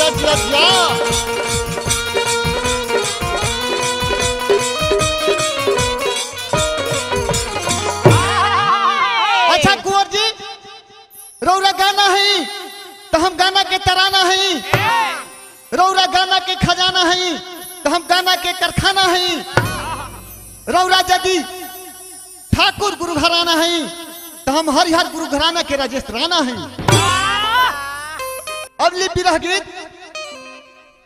जिया जिया जिया। अच्छा कुंवर जी रौरा गाना है तो हम गाना के तराना है, रौरा गाना के खजाना है तो हम गाना के कारखाना है, रौरा यदि ठाकुर गुरु घराना है तो हम हरिहर गुरु घराना के राजेश राणा है। अगली विरह गीत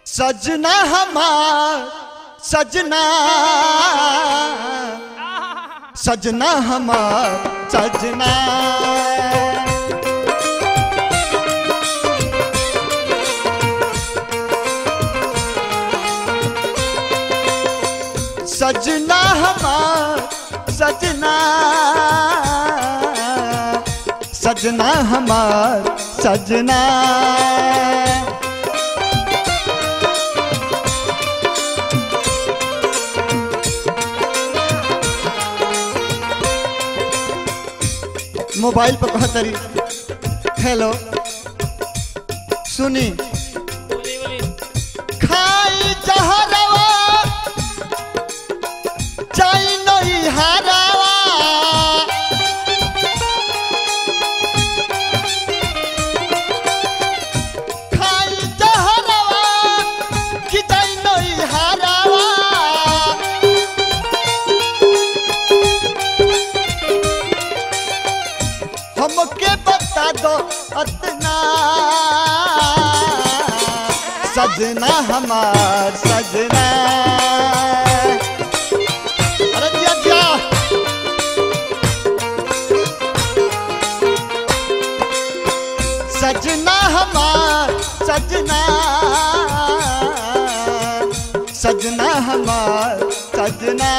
सजना हमार सजना सजना हमार सजना सजना हमार सजना सजना हमार सजना मोबाइल पर कहतरी हेलो सुनी खाई जहरवा चाई नई हारावा खाई जहरवा कि चाई नई हारावा हमके बता दो अतना सजना हमार सजना। अरे दिया दिया सजना हमार सजना सजना हमार सजना।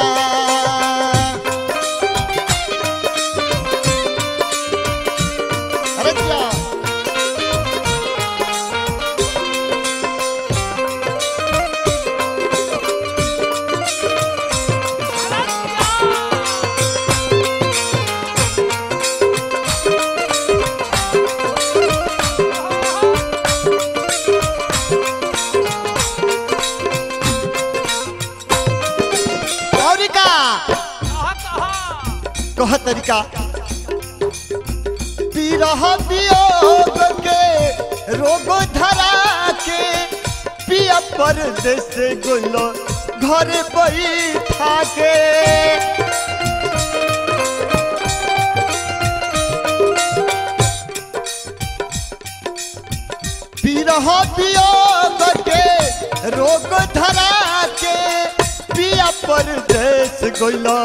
अरे दिया कह तरीका पीरह वियोग के रोग धरा के पिया परदेस गुलो घर बैठा के पीरह वियोग के रोग धरा के पिया परदेस गुलो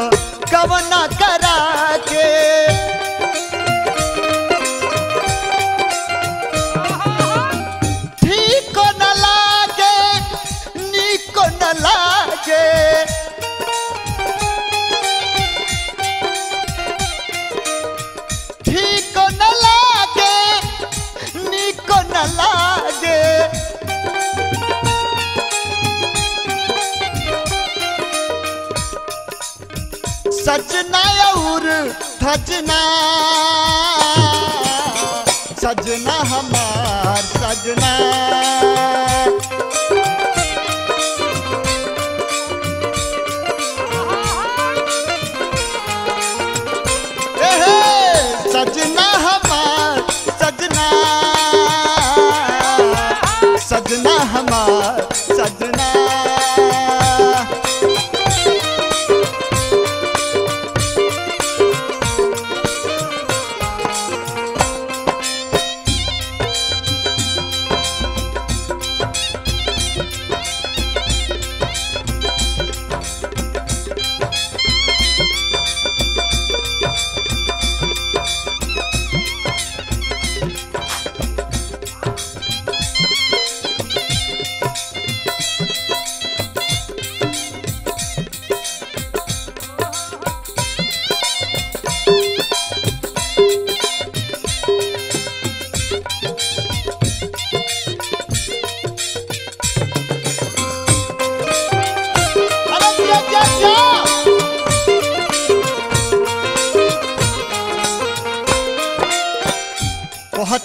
कवना करा के ठीक न लागे नीक न लागे ठीक न लागे नीक न लागे सजना और धजना सजना हमार सजना। सजना हमार सजना सजना हमार सजना।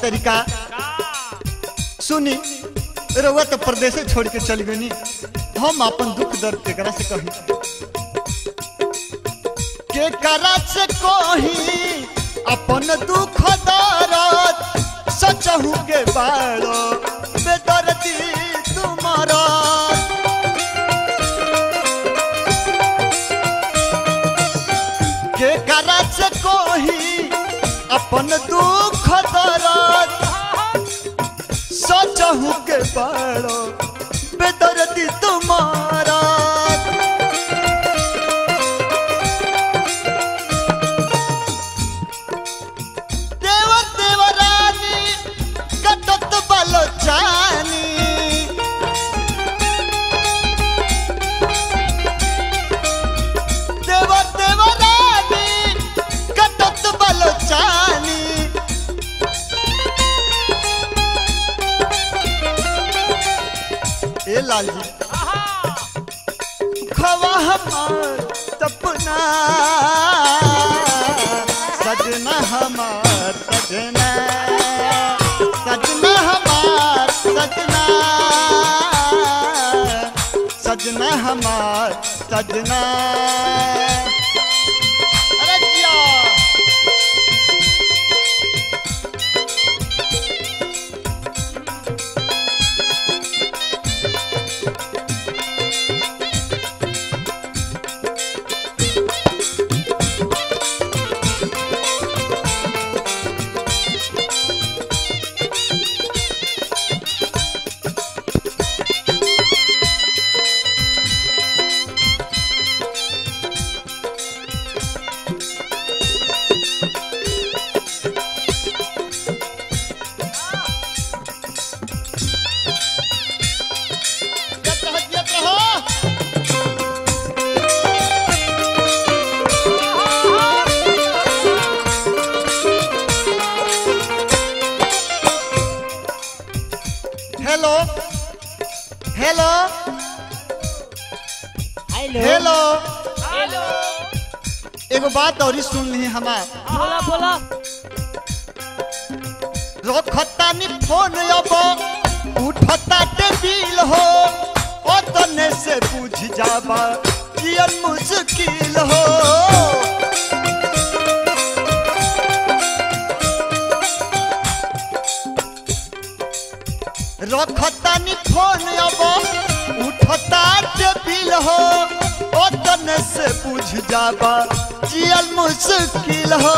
तरीका सुनी रउआ तो प्रदेश छोड़ के चल गई, हम अपन दुख दर्द केकरा से कही, केकरा से कही अपन दुख दर्द, सचहु के बाड़ो बेदर्दी तुम्हारा। केकरा से कही अपन दुख दर्द, सचहु के बाड़ो बेदर्दी तुम्हारा। देवर देवरानी कटत बलो जानी, देवर देवरानी कटत बलो जानी। ए लाल जी खवा हमार सपना, सजना हमार सजना, सजना हमार सजना, सजना हमार सजना। अरे जिया हेलो हेलो हेलो हेलो एगो बात और सुन ली हमार, बोला बोला रखतानी फोन अब उठता टेबिल हो, ओतने से बुझ जाबा ये मुश्किल हो। रखतानी फोन अब उठता टेबिल हो, ओतने से बुझ जाबा जियल मुश्किल हो।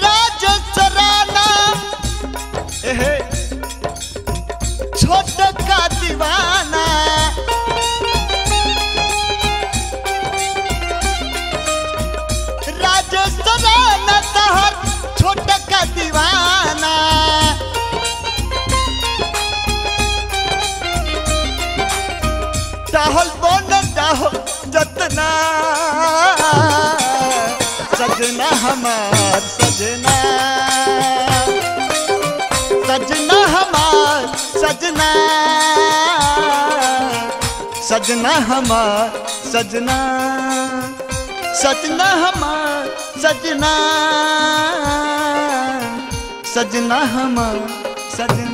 राजसराना एहे छोट का दीवाना, राजसराना तहर छोट का दीवाना। डाहल बोन डाहो जतना, सजना हमार सजना, सजना हमार सजना, सजना हमार सजना, सजना हमार सजना, सजना हमार सजना।